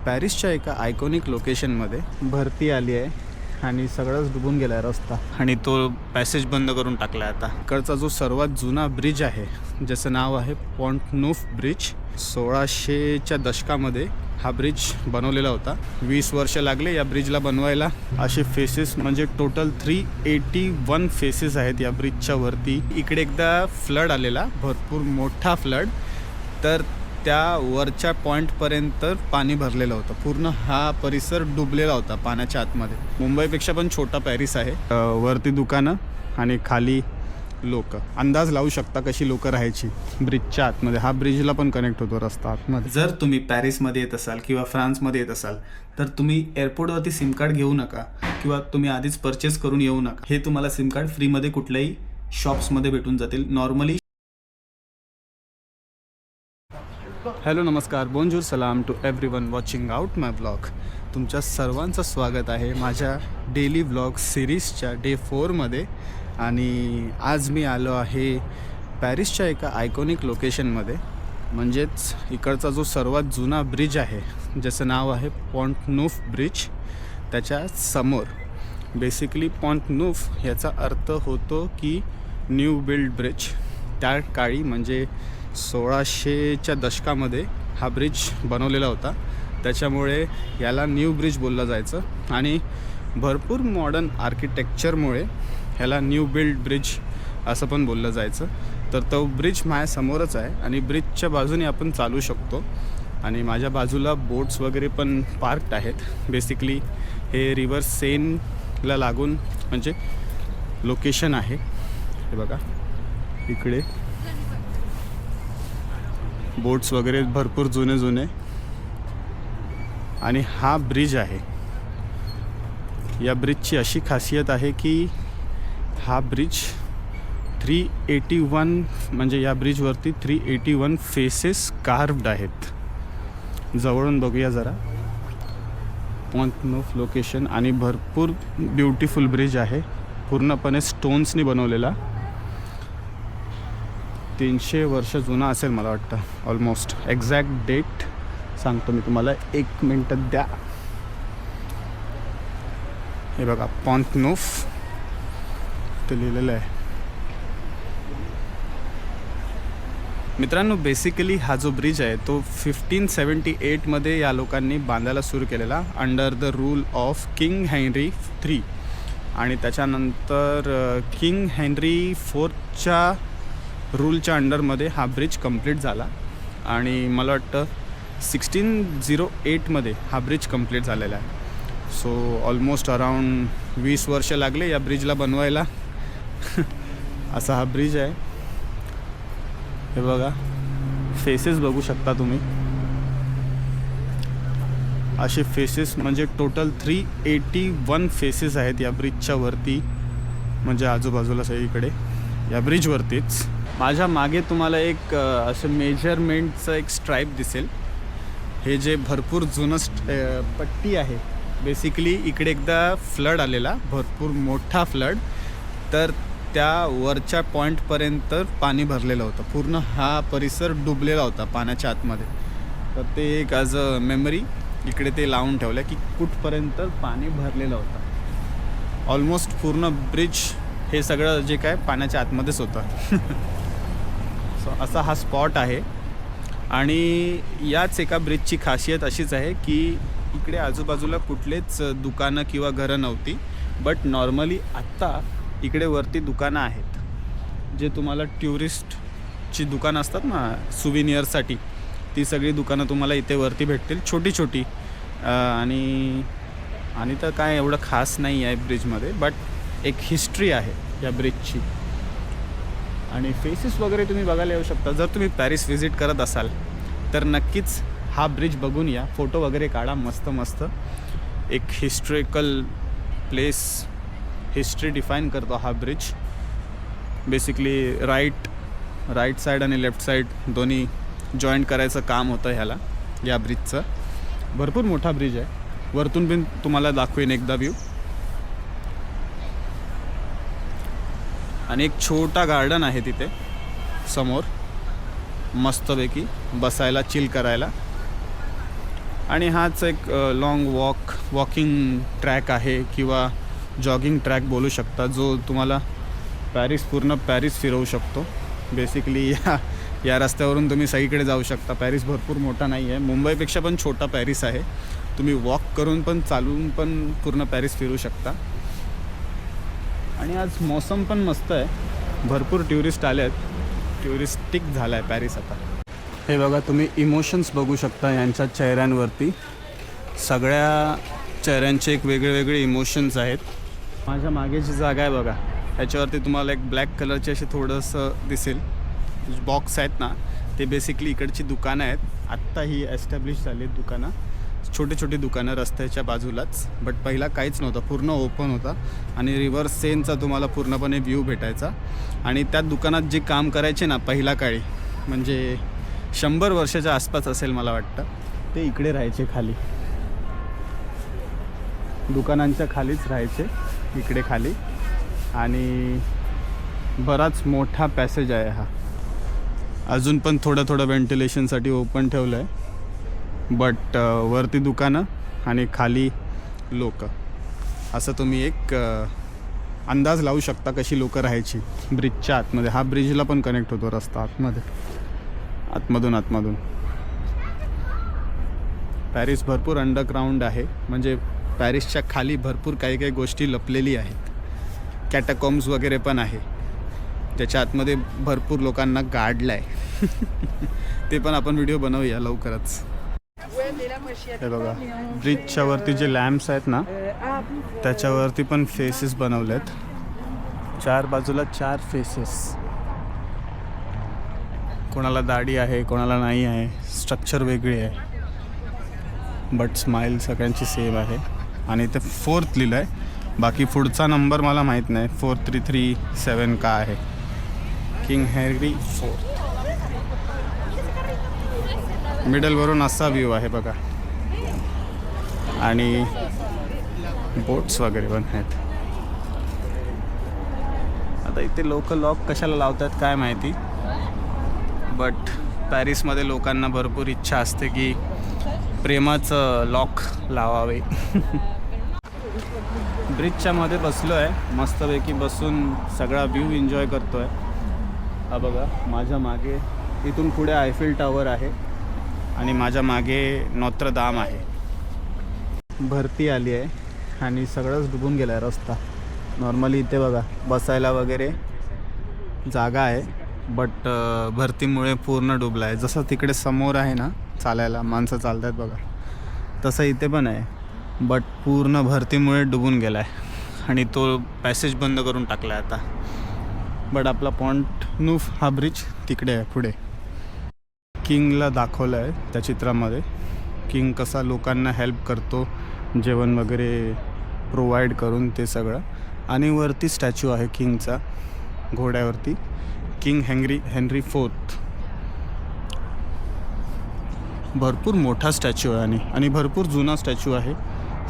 पॅरिसच्या एका आयकॉनिक लोकेशनमध्ये भरती आली आहे आणि सगळंच डुबून गेला आहे रस्ता आणि तो पॅसेज बंद करून टाकला आहे आता. इकडचा जो सर्वात जुना ब्रिज आहे ज्याचं नाव आहे पॉन्ट नूफ ब्रिज, 1600च्या दशकामध्ये हा ब्रिज बनवलेला होता. 20 वर्ष लागले या ब्रिजला बनवायला. असे फेसेस म्हणजे टोटल 381 फेसेस आहेत या ब्रिजच्या वरती. इकडे एकदा फ्लड आलेला, भरपूर मोठा फ्लड, तर त्या वरच्या पॉईंटपर्यंत पाणी भरलेलं होतं. पूर्ण हा परिसर डुबलेला होता पाण्याच्या आतमध्ये. मुंबईपेक्षा पण छोटा पॅरिस आहे. वरती दुकानं आणि खाली लोक. अंदाज लावू शकता कशी लोक राहायची ब्रिजच्या आतमध्ये. हा ब्रिजला पण कनेक्ट होतो रस्ता आतमध्ये. जर तुम्ही पॅरिसमध्ये येत असाल किंवा फ्रान्समध्ये येत असाल तर तुम्ही एअरपोर्टवरती सिम कार्ड घेऊ नका किंवा तुम्ही आधीच परचेस करून येऊ नका. हे तुम्हाला सिम कार्ड फ्रीमध्ये कुठल्याही शॉप्समध्ये भेटून जातील. नॉर्मली हॅलो, नमस्कार, बोनजूर, सलाम to everyone watching out my blog. तुमच्या सर्वांचं स्वागत आहे माझ्या डेली ब्लॉग सिरीजच्या डे 4मध्ये. आणि आज मी आलो आहे पॅरिसच्या एका आयकॉनिक लोकेशनमध्ये. म्हणजेच इकडचा जो सर्वात जुना ब्रिज आहे ज्याचं नाव आहे पॉन्ट नूफ ब्रिज, त्याच्या समोर. बेसिकली पॉन्ट नूफ याचा अर्थ होतो की न्यू बिल्ड ब्रिज. त्या काळी म्हणजे 1600च्या दशकामध्ये हा ब्रिज बनवलेला होता, त्याच्यामुळे याला न्यू ब्रिज बोललं जायचं. आणि भरपूर मॉडर्न आर्किटेक्चरमुळे ह्याला न्यू बिल्ड ब्रिज असं पण बोललं जायचं. तर तो ब्रिज माझ्यासमोरच आहे आणि ब्रिजच्या बाजूने आपण चालू शकतो. आणि माझ्या बाजूला बोट्स वगैरे पण पार्क्ड आहेत. बेसिकली हे रिव्हर सेनला लागून म्हणजे लोकेशन आहे. हे बघा, इकडे बोट्स वगैरे भरपूर जुने आणि हा ब्रिज आहे. या ब्रिजची अशी खासियत आहे की हा ब्रिज 381 म्हणजे या ब्रिजवरती 381 फेसेस कार्व्ड आहेत. जवळून बघूया जरा. पॉन्ट नूफ लोकेशन आणि भरपूर ब्युटिफुल ब्रिज आहे, पूर्णपणे स्टोन्सनी बनवलेला. 300 वर्ष जुना असेल मला वाटतं ऑलमोस्ट. एक्झॅक्ट डेट सांगतो मी तुम्हाला, 1 मिनट द्या. हे बघा, पॉन्ट नूफ ते लिहिलेलं आहे. मित्रांनो, बेसिकली हा जो ब्रिज आहे तो 1578मध्ये या लोकांनी बांधायला सुरू केलेला under the rule of king Henry III. आणि त्याच्यानंतर किंग हेनरी फोर्थच्या रूलच्या अंडरमध्ये हा ब्रिज कंप्लीट झाला. आणि मला वाटतं 1608मध्ये हा ब्रिज कंप्लीट झालेला आहे. सो ऑलमोस्ट अराऊंड 20 वर्ष लागले या ब्रिजला बनवायला. असा हा ब्रिज आहे. हे बघा, फेसेस बघू शकता तुम्ही. असे फेसेस म्हणजे टोटल 381 फेसेस आहेत या ब्रिजच्या वरती, म्हणजे आजूबाजूला सगळीकडे या ब्रिजवरतीच. माझ्या मागे तुम्हाला एक असं मेजरमेंटचं एक स्ट्राईप दिसेल. हे जे भरपूर जुनं पट्टी आहे. बेसिकली इकडे एकदा फ्लड आलेला, भरपूर मोठा फ्लड, तर त्या वरच्या पॉईंटपर्यंत पाणी भरलेलं होतं. पूर्ण हा परिसर डुबलेला होता पाण्याच्या आतमध्ये. तर ते एक ॲज अ मेमरी इकडे ते लावून ठेवलं की कुठपर्यंत पाणी भरलेलं होतं. ऑलमोस्ट पूर्ण ब्रिज हे सगळं जे काय पाण्याच्या आतमध्येच होतं. सो असा हा स्पॉट आहे. आणि याच एका ब्रिजची खासियत अशीच आहे की इकडे आजूबाजूला कुठलेच दुकानं किंवा घरं नव्हती. बट नॉर्मली आत्ता इकडे वरती दुकानं आहेत, जे तुम्हाला टुरिस्टची दुकानं असतात ना सुविनियरसाठी, ती सगळी दुकानं तुम्हाला इथे वरती भेटतील, छोटी छोटी. आणि तर काय एवढं खास नाही आहे ब्रिजमध्ये, बट एक हिस्ट्री आहे या ब्रिजची. आणि फेसेस वगैरे तुम्ही बघायला येऊ शकता. जर तुम्ही पॅरिस व्हिजिट करत असाल तर नक्कीच हा ब्रिज बघून या, फोटो वगैरे काढा मस्त. एक हिस्ट्रिकल प्लेस, हिस्ट्री डिफाईन करतो हा ब्रिज. बेसिकली राईट साईड आणि लेफ्ट साईड दोन्ही जॉईंट करायचं काम होतं ह्याला, या ब्रिजचं. भरपूर मोठा ब्रिज आहे. वरतून पण तुम्हाला दाखवेन एकदा व्ह्यू. आणि एक छोटा गार्डन आहे तिथे समोर, मस्तपैकी बसायला, चिल करायला. आणि हाच एक लॉंग वॉकिंग ट्रॅक आहे किंवा जॉगिंग ट्रॅक बोलू शकता, जो तुम्हाला पूर्ण पॅरिस फिरवू शकतो. बेसिकली या रस्त्यावरून तुम्ही सगळीकडे जाऊ शकता. पॅरिस भरपूर मोठा नाही आहे, मुंबईपेक्षा पण छोटा पॅरिस आहे. तुम्ही वॉक करून पण चालून पण पूर्ण पॅरिस फिरू शकता. आणि आज मौसम पण मस्त आहे, भरपूर टुरिस्ट आले आहेत, टुरिस्टिक झाला आहे पॅरिस आता. हे बघा, तुम्ही इमोशन्स बघू शकता यांच्या चेहऱ्यांवरती. सगळ्या चेहऱ्यांचे एक वेगळे इमोशन्स आहेत. माझ्या मागे जी जागा आहे बघा, ह्याच्यावरती तुम्हाला एक ब्लॅक कलरचे असे थोडंसं दिसेल बॉक्स आहेत ना, ते बेसिकली इकडची दुकानं आहेत. आत्ता ही एस्टॅब्लिश झाली आहेत दुकानं, छोटे दुकानं रस्त्याच्या बाजूलाच. बट पहिला काहीच नव्हतं, पूर्ण ओपन होता आणि रिव्हर सेनचा तुम्हाला पूर्णपणे व्ह्यू भेटायचा. आणि त्या दुकानात जे काम करायचे ना पहिला काळी, म्हणजे 100 वर्षाच्या आसपास असेल मला वाटतं, ते इकडे राहायचे खाली, दुकानांच्या खालीच राहायचे इकडे खाली. आणि बराच मोठा पॅसेज आहे हा, अजून पण थोडं व्हेंटिलेशनसाठी ओपन ठेवलं आहे. बट वरती दुकानं आणि खाली लोक, असं तुम्ही एक अंदाज लावू शकता कशी लोकं राहायची ब्रिजच्या आतमध्ये. हा ब्रिजला पण कनेक्ट होतो रस्ता आतमधून. पॅरिस भरपूर अंडरग्राऊंड आहे, म्हणजे पॅरिसच्या खाली भरपूर काही गोष्टी लपलेली आहेत. कॅटाकॉम्स वगैरे पण आहे, त्याच्या आतमध्ये भरपूर लोकांना गाडलं आहे. ते पण आपण व्हिडिओ बनवूया लवकरच. हे बघा, ब्रिजच्या वरती जे लॅम्प्स आहेत ना, त्याच्यावरती पण फेसेस बनवले आहेत. 4 बाजूला 4 फेसेस. कोणाला दाढी आहे, कोणाला नाही आहे, स्ट्रक्चर वेगळी आहे, बट स्माईल सगळ्यांची सेम आहे. आणि ते 4th लिहिलं आहे, बाकी पुढचा नंबर मला माहीत नाही. 4337 का आहे. King Henry 4. मिडलवरून असा व्ह्यू आहे बघा. आणि बोट्स वगैरे पण आहेत. आता इथे लोक लॉक कशाला लावतात काय माहिती, बट पॅरिसमध्ये लोकांना भरपूर इच्छा असते की प्रेमाचं लॉक लावावे. ब्रिजच्या मध्ये बसलो आहे, मस्तपैकी बसून सगळा व्ह्यू एन्जॉय करतो आहे. हा बघा, माझ्या मागे इथून पुढे आयफेल टॉवर आहे आणि माझ्या मागे नॉत्र दाम आहे. भरती आली आहे आणि सगळंच डुबून गेला आहे रस्ता. नॉर्मली इथे बघा बसायला वगैरे जागा आहे, बट भरतीमुळे पूर्ण डुबला आहे. जसं तिकडे समोर आहे ना चालायला माणसं चालत आहेत बघा, तसं इथे पण आहे, बट पूर्ण भरतीमुळे डुबून गेला आहे आणि तो पॅसेज बंद करून टाकला आहे आता. बट आपला पॉइंट नूफ हा ब्रिज तिकडे आहे पुढे. किंगला दाखवलं आहे त्या चित्रामध्ये, किंग कसा लोकांना हेल्प करतो जेवण वगैरे प्रोव्हाइड करून, ते सगळं. आणि वरती स्टॅच्यू आहे किंगचा घोड्यावरती, किंग हेनरी 4th. भरपूर मोठा स्टॅच्यू आहे आणि भरपूर जुना स्टॅच्यू आहे.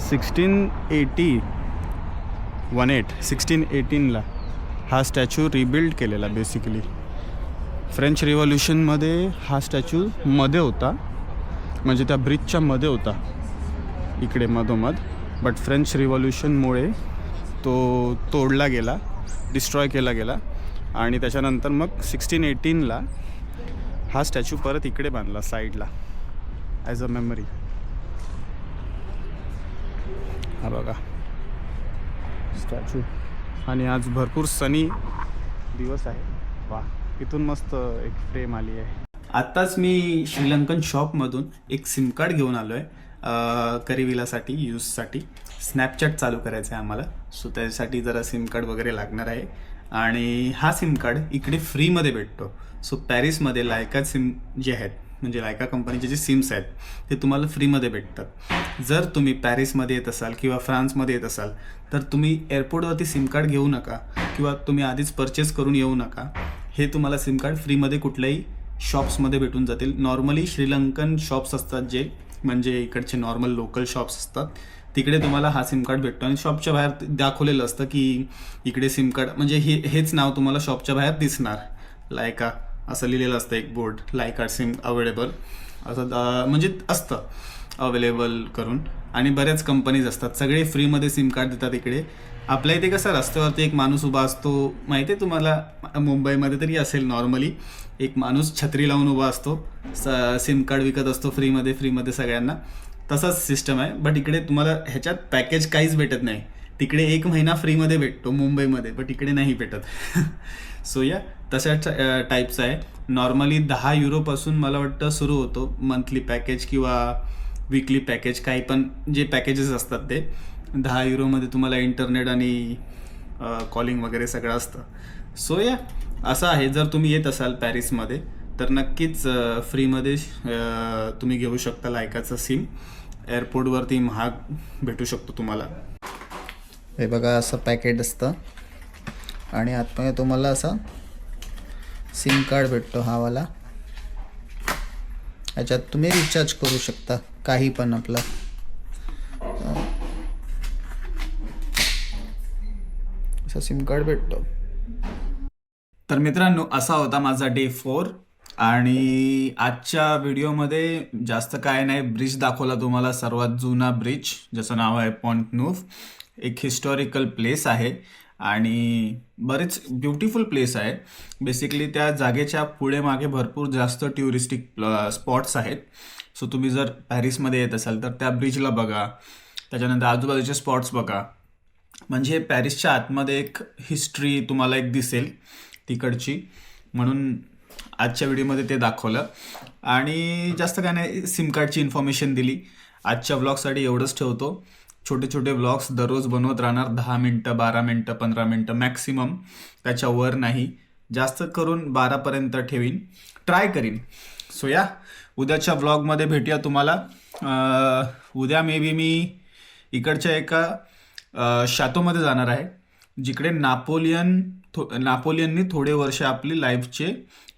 1618ला हा स्टॅच्यू रिबिल्ड केलेला. बेसिकली फ्रेंच रिव्हॉल्युशनमध्ये हा स्टॅच्यू मध्ये होता, म्हणजे त्या ब्रिजच्या मध्ये होता इकडे मधोमध. बट फ्रेंच रिव्हॉल्युशनमुळे तो तोडला गेला, डिस्ट्रॉय केला गेला आणि त्याच्यानंतर मग 1618ला हा स्टॅच्यू परत इकडे बांधला साईडला ॲज अ मेमरी. हा बघा स्टॅच्यू. आणि आज भरपूर सनी दिवस आहे. वा, इथून मस्त एक फ्रेम आली आहे. आत्ताच मी श्रीलंकन शॉपमधून एक सिम कार्ड घेऊन आलो आहे करिविलासाठी यूजसाठी. स्नॅपचॅट चालू करायचं आहे आम्हाला, सो त्यासाठी जरा सिम कार्ड वगैरे लागणार आहे. आणि हा सिम कार्ड इकडे फ्रीमध्ये भेटतो. सो पॅरिसमध्ये लायका सिम जे आहेत, म्हणजे लायका कंपनीचे जे सिम्स आहेत ते तुम्हाला फ्रीमध्ये भेटतात. जर तुम्ही पॅरिसमध्ये येत असाल किंवा फ्रान्समध्ये येत असाल तर तुम्ही एअरपोर्टवरती सिम कार्ड घेऊ नका किंवा तुम्ही आधीच परचेस करून येऊ नका. हे तुम्हाला सिम कार्ड फ्रीमध्ये कुठल्याही शॉप्समध्ये भेटून जातील. नॉर्मली श्रीलंकन शॉप्स असतात जे, म्हणजे इकडचे नॉर्मल लोकल शॉप्स असतात, तिकडे तुम्हाला हा सिम कार्ड भेटतो. आणि शॉपच्या बाहेर दाखवलेलं असतं की इकडे सिम कार्ड, म्हणजे हेच नाव तुम्हाला शॉपच्या बाहेर दिसणार, लायका असं लिहिलेलं असतं एक बोर्ड, लायका सिम अवेलेबल असं म्हणजे असतं. अवेलेबल करून. आणि बऱ्याच कंपनीज असतात, सगळे फ्रीमध्ये सिम कार्ड देतात इकडे. आपल्या इथे कसं रस्त्यावरती एक माणूस उभा असतो, माहिती आहे तुम्हाला, मुंबईमध्ये तरी असेल नॉर्मली, एक माणूस छत्री लावून उभा असतो, सिम कार्ड विकत असतो फ्रीमध्ये सगळ्यांना. तसाच सिस्टम आहे. बट इकडे तुम्हाला ह्याच्यात पॅकेज काहीच भेटत नाही. तिकडे 1 महिना फ्रीमध्ये भेटतो मुंबईमध्ये, बट इकडे नाही भेटत. सो या तशा टाईपचं आहे. नॉर्मली 10 युरोपासून मला वाटतं सुरू होतो मंथली पॅकेज किंवा वीकली पॅकेज, काही पण जे पॅकेजेस असतात ते 10 युरोमध्ये तुम्हाला इंटरनेट आणि कॉलिंग वगैरे सगळं असतं. सो या असं आहे. जर तुम्ही येत असाल पॅरिसमध्ये तर नक्कीच फ्रीमध्ये तुम्ही घेऊ शकता लायकाचं सिम. एअरपोर्टवरती महाग भेटू शकतो तुम्हाला. हे बघा असं पॅकेट असतं आणि आतमध्ये तुम्हाला असा सिम कार्ड भेटतो हा वाला. ह्याच्यात तुम्ही रिचार्ज करू शकता काही पण आपलं. असा सिम कार्ड भेटतो. तर मित्रांनो असा होता माझा डे 4. आणि आजच्या व्हिडिओमध्ये जास्त काय नाही, ब्रिज दाखवला तुम्हाला, सर्वात जुना ब्रिज ज्याचं नाव आहे पॉन्ट नूफ. एक हिस्टॉरिकल प्लेस आहे आणि बरेच ब्युटिफुल प्लेस आहे. बेसिकली त्या जागेच्या पुढे मागे भरपूर जास्त ट्युरिस्टिक स्पॉट्स आहेत. सो तुम्ही जर पॅरिसमध्ये येत असाल तर त्या ब्रिजला बघा, त्याच्यानंतर आजूबाजूचे स्पॉट्स बघा. म्हणजे पॅरिसच्या आतमध्ये एक हिस्ट्री तुम्हाला एक दिसेल तिकडची, म्हणून आजच्या व्हिडिओमध्ये ते दाखवलं. आणि जास्त काय नाही, सिम कार्डची इन्फॉर्मेशन दिली. आजच्या ब्लॉगसाठी एवढंच ठेवतो. छोटे छोटे ब्लॉग्स दररोज बनवत राहणार, 10 मिनटं 12 मिनटं 15 मिनटं मॅक्सिमम, त्याच्यावर नाही. जास्त करून 12पर्यंत ठेवीन, ट्राय करीन. सो या उद्याच्या ब्लॉगमध्ये भेटूया तुम्हाला. उद्या मे बी मी इकडच्या एका शातोमध्ये जाणार आहे जिकडे नापोलियननी थोडे वर्ष आपली लाईफचे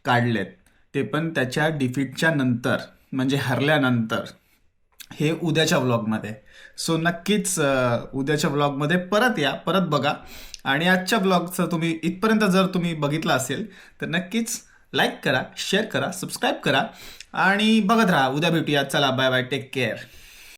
काढलेत, ते पण त्याच्या डिफीटच्या नंतर, म्हणजे हरल्यानंतर. हे उद्याच्या ब्लॉगमध्ये. सो नक्कीच उद्याच्या ब्लॉगमध्ये परत या, परत बघा. आणि आजच्या ब्लॉगचं तुम्ही इथपर्यंत जर तुम्ही बघितलं असेल तर नक्कीच लाईक करा, शेअर करा, सबस्क्राईब करा आणि बघत राहा. उद्या भेटूया. चला बाय बाय, टेक केअर.